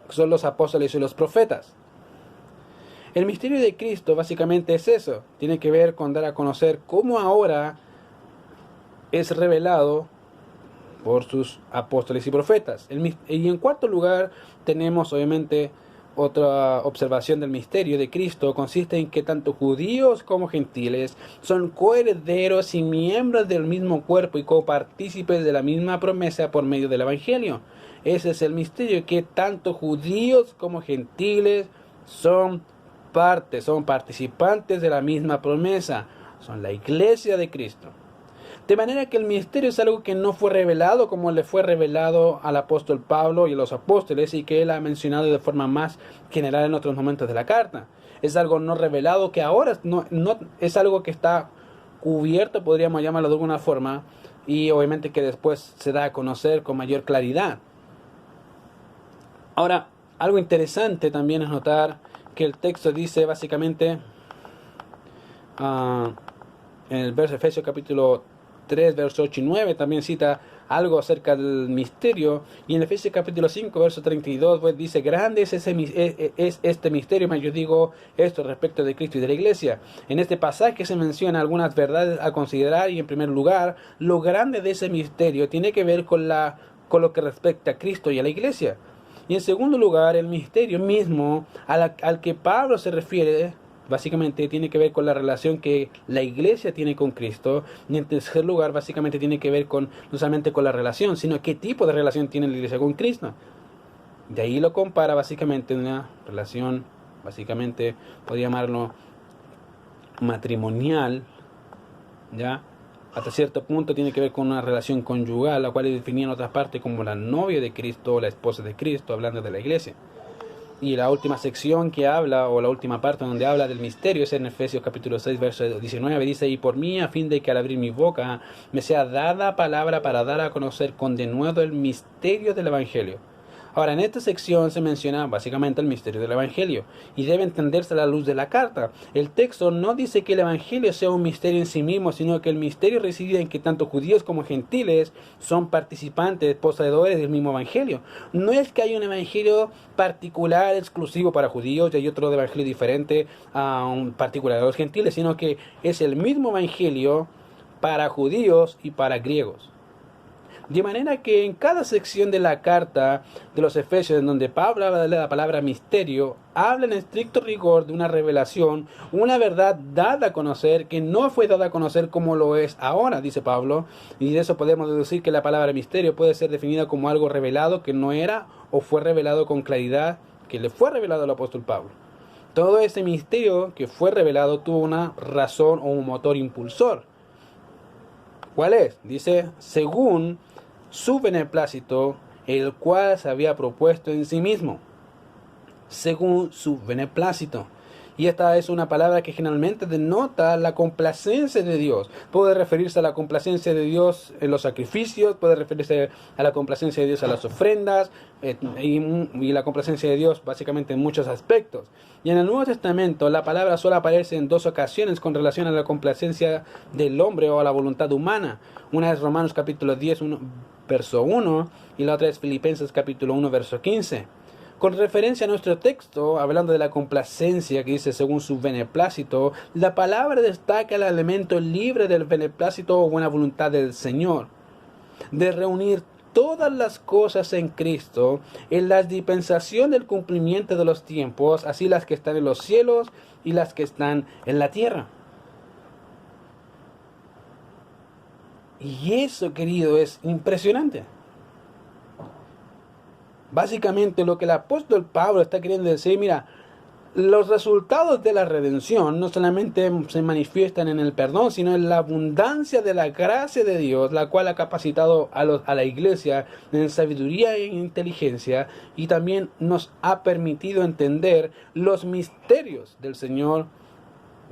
son los apóstoles y los profetas. El misterio de Cristo básicamente es eso, tiene que ver con dar a conocer cómo ahora es revelado por sus apóstoles y profetas. Y en cuarto lugar tenemos obviamente otra observación del misterio de Cristo, consiste en que tanto judíos como gentiles son coherederos y miembros del mismo cuerpo y copartícipes de la misma promesa por medio del Evangelio. Ese es el misterio, que tanto judíos como gentiles son son participantes de la misma promesa, son la iglesia de Cristo. De manera que el misterio es algo que no fue revelado como le fue revelado al apóstol Pablo y a los apóstoles, y que él ha mencionado de forma más general en otros momentos de la carta. Es algo no revelado que ahora no es algo que está cubierto, podríamos llamarlo de alguna forma, y obviamente que después se da a conocer con mayor claridad. Ahora, algo interesante también es notar que el texto dice básicamente en el verso Efesios capítulo 3, verso 8 y 9 también cita algo acerca del misterio, y en Efesios capítulo 5, verso 32 pues dice: grande es este misterio, mas yo digo esto respecto de Cristo y de la iglesia. En este pasaje se mencionan algunas verdades a considerar, y en primer lugar, lo grande de ese misterio tiene que ver con lo que respecta a Cristo y a la iglesia. Y en segundo lugar, el misterio mismo al que Pablo se refiere básicamente tiene que ver con la relación que la iglesia tiene con Cristo. Y en tercer lugar, básicamente tiene que ver con no solamente con la relación, sino qué tipo de relación tiene la iglesia con Cristo. De ahí lo compara básicamente una relación, básicamente podría llamarlo matrimonial, ¿ya? Hasta cierto punto tiene que ver con una relación conyugal, la cual es definida en otras partes como la novia de Cristo o la esposa de Cristo, hablando de la iglesia. Y la última sección que habla, o la última parte donde habla del misterio, es en Efesios capítulo 6, verso 19. Dice: y por mí, a fin de que al abrir mi boca me sea dada palabra para dar a conocer con denuedo el misterio del Evangelio. Ahora, en esta sección se menciona básicamente el misterio del Evangelio, y debe entenderse a la luz de la carta. El texto no dice que el Evangelio sea un misterio en sí mismo, sino que el misterio reside en que tanto judíos como gentiles son participantes, poseedores del mismo Evangelio. No es que haya un Evangelio particular, exclusivo para judíos, y hay otro Evangelio diferente a un particular de los gentiles, sino que es el mismo Evangelio para judíos y para griegos. De manera que en cada sección de la carta de los Efesios, en donde Pablo habla de la palabra misterio, habla en estricto rigor de una revelación, una verdad dada a conocer, que no fue dada a conocer como lo es ahora, dice Pablo. Y de eso podemos deducir que la palabra misterio puede ser definida como algo revelado que no era, o fue revelado con claridad, que le fue revelado al apóstol Pablo. Todo ese misterio que fue revelado tuvo una razón o un motor impulsor. ¿Cuál es? Dice: según su beneplácito, el cual se había propuesto en sí mismo. Según su beneplácito. Y esta es una palabra que generalmente denota la complacencia de Dios. Puede referirse a la complacencia de Dios en los sacrificios, puede referirse a la complacencia de Dios a las ofrendas, y la complacencia de Dios básicamente en muchos aspectos. Y en el Nuevo Testamento la palabra solo aparece en dos ocasiones con relación a la complacencia del hombre o a la voluntad humana. Una es Romanos capítulo 10, verso 1, y la otra es Filipenses capítulo 1, verso 15. Con referencia a nuestro texto, hablando de la complacencia que dice según su beneplácito, la palabra destaca el elemento libre del beneplácito o buena voluntad del Señor, de reunir todas las cosas en Cristo, en la dispensación del cumplimiento de los tiempos, así las que están en los cielos y las que están en la tierra. Y eso, querido, es impresionante. Básicamente lo que el apóstol Pablo está queriendo decir: mira, los resultados de la redención no solamente se manifiestan en el perdón, sino en la abundancia de la gracia de Dios, la cual ha capacitado a la iglesia en sabiduría e inteligencia, y también nos ha permitido entender los misterios del Señor,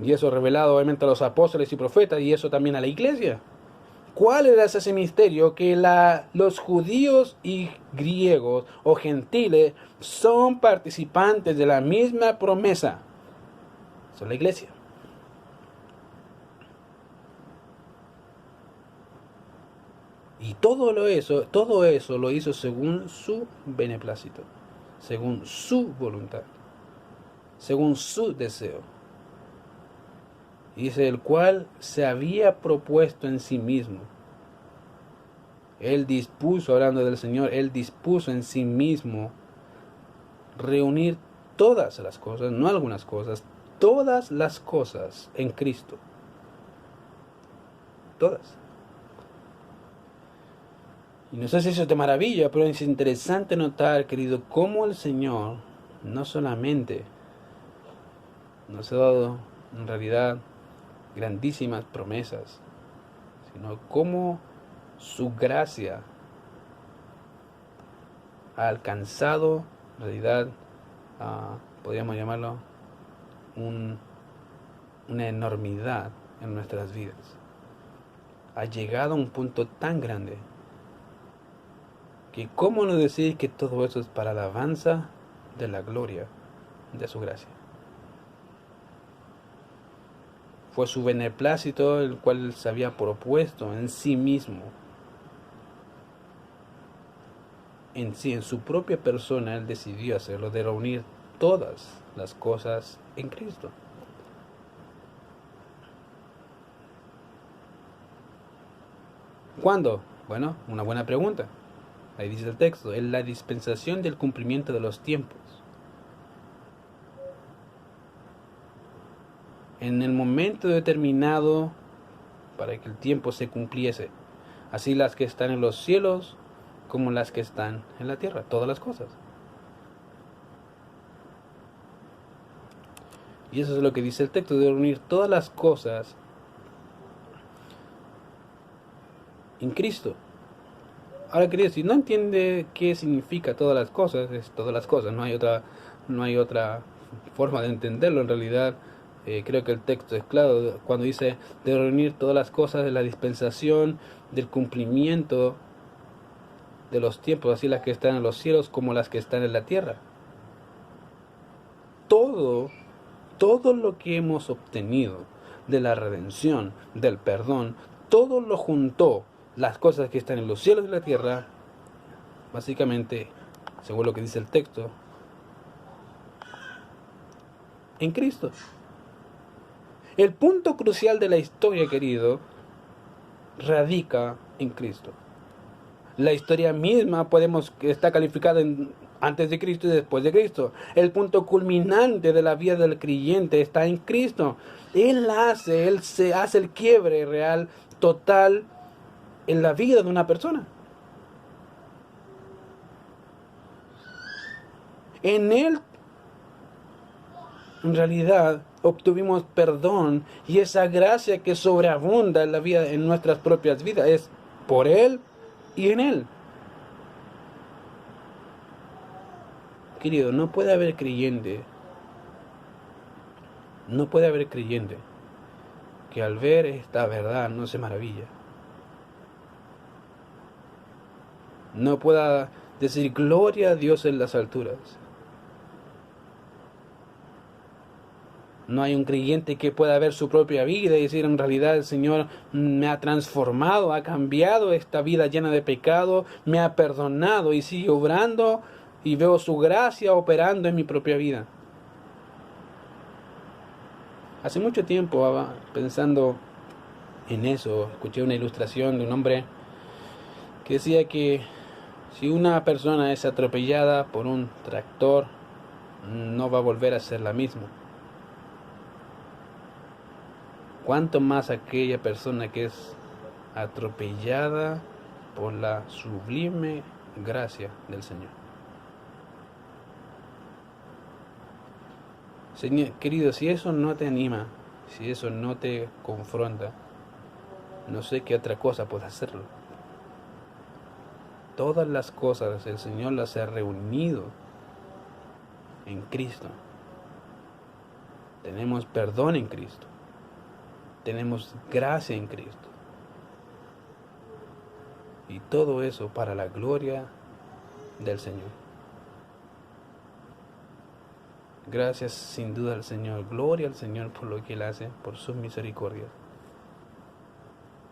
y eso revelado obviamente a los apóstoles y profetas, y eso también a la iglesia. ¿Cuál era ese misterio? Que los judíos y griegos o gentiles son participantes de la misma promesa. Son la iglesia. Y todo eso lo hizo según su beneplácito. según su voluntad, según su deseo. Dice, el cual se había propuesto en sí mismo. Él dispuso, hablando del Señor, Él dispuso en sí mismo reunir todas las cosas, no algunas cosas, todas las cosas en Cristo. Todas. Y no sé si eso te maravilla, pero es interesante notar, querido, cómo el Señor no solamente nos ha dado, en realidad, grandísimas promesas, sino cómo su gracia ha alcanzado, en realidad, podríamos llamarlo, una enormidad en nuestras vidas. Ha llegado a un punto tan grande que cómo no decir que todo eso es para la alabanza de la gloria de su gracia. Fue su beneplácito el cual se había propuesto en sí mismo, en sí, en su propia persona. Él decidió hacerlo, de reunir todas las cosas en Cristo. ¿Cuándo? Bueno, una buena pregunta. Ahí dice el texto, en la dispensación del cumplimiento de los tiempos. En el momento determinado para que el tiempo se cumpliese, así las que están en los cielos como las que están en la tierra, todas las cosas. Y eso es lo que dice el texto, de reunir todas las cosas en Cristo. Ahora, querido, si no entiende qué significa todas las cosas, es todas las cosas, no hay otra forma de entenderlo en realidad. Creo que el texto es claro cuando dice de reunir todas las cosas de la dispensación, del cumplimiento de los tiempos, así las que están en los cielos como las que están en la tierra. Todo lo que hemos obtenido de la redención, del perdón, todo lo juntó, las cosas que están en los cielos y la tierra, básicamente, según lo que dice el texto, en Cristo. El punto crucial de la historia, querido, radica en Cristo. La historia misma está calificada en antes de Cristo y después de Cristo. El punto culminante de la vida del creyente está en Cristo. Él se hace el quiebre real, total, en la vida de una persona. En Él, en realidad, obtuvimos perdón, y esa gracia que sobreabunda en la vida, en nuestras propias vidas, es por Él y en Él. Querido, no puede haber creyente que al ver esta verdad no se maravilla. No pueda decir gloria a Dios en las alturas. No hay un creyente que pueda ver su propia vida y decir, en realidad el Señor me ha transformado, ha cambiado esta vida llena de pecado, me ha perdonado y sigue obrando, y veo su gracia operando en mi propia vida. Hace mucho tiempo, pensando en eso, escuché una ilustración de un hombre que decía que si una persona es atropellada por un tractor, no va a volver a ser la misma. Cuanto más aquella persona que es atropellada por la sublime gracia del Señor. Señor, querido, si eso no te anima, si eso no te confronta, no sé qué otra cosa puede hacerlo. Todas las cosas el Señor las ha reunido en Cristo. Tenemos perdón en Cristo. Tenemos gracia en Cristo. Y todo eso para la gloria del Señor. Gracias sin duda al Señor. Gloria al Señor por lo que Él hace, por sus misericordias.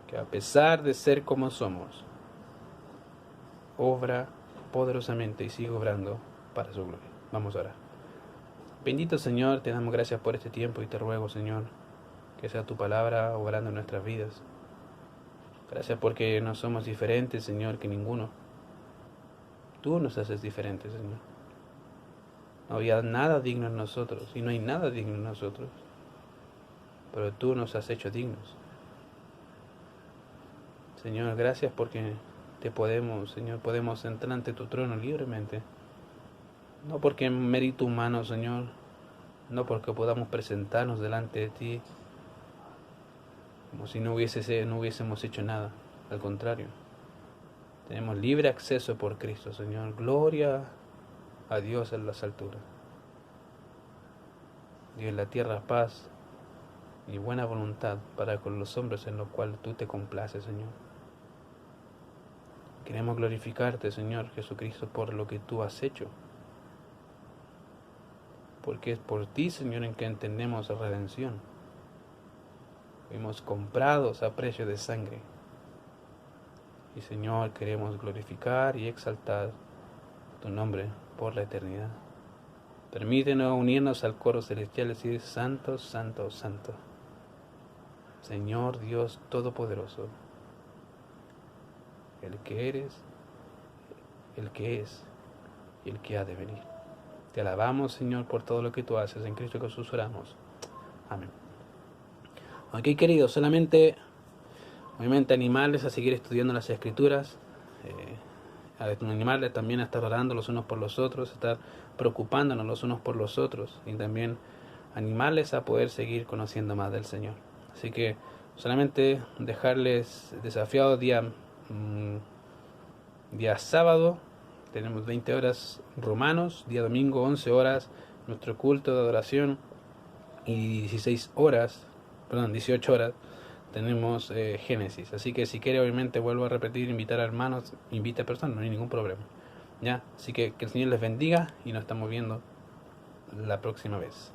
Que a pesar de ser como somos, obra poderosamente y sigue obrando para su gloria. Vamos a orar. Bendito Señor, te damos gracias por este tiempo y te ruego, Señor, que sea tu palabra obrando en nuestras vidas. Gracias porque no somos diferentes, Señor, que ninguno. Tú nos haces diferentes, Señor. No había nada digno en nosotros y no hay nada digno en nosotros, pero tú nos has hecho dignos. Señor, gracias porque te podemos, Señor, podemos entrar ante tu trono libremente. No porque en mérito humano, Señor, no porque podamos presentarnos delante de ti como si no hubiésemos hecho nada. Al contrario, tenemos libre acceso por Cristo, Señor. Gloria a Dios en las alturas. Dios en la tierra paz y buena voluntad para con los hombres en los cuales tú te complaces, Señor. Queremos glorificarte, Señor Jesucristo, por lo que tú has hecho. Porque es por ti, Señor, en que entendemos la redención. Fuimos comprados a precio de sangre. Y, Señor, queremos glorificar y exaltar tu nombre por la eternidad. Permítenos unirnos al coro celestial y decir: Santo, Santo, Santo, Señor Dios Todopoderoso, el que eres, el que es y el que ha de venir. Te alabamos, Señor, por todo lo que tú haces. En Cristo Jesús oramos. Amén. Ok, queridos, solamente, obviamente, animarles a seguir estudiando las Escrituras, animarles también a estar orando los unos por los otros, a estar preocupándonos los unos por los otros, y también animarles a poder seguir conociendo más del Señor. Así que solamente dejarles desafiados día sábado, tenemos 20 horas Romanos, día domingo 11 horas nuestro culto de adoración, y 18 horas tenemos Génesis. Así que si quiere, obviamente, vuelvo a repetir, invitar a hermanos, invite a personas, no hay ningún problema, ¿ya? Así que el Señor les bendiga y nos estamos viendo la próxima vez.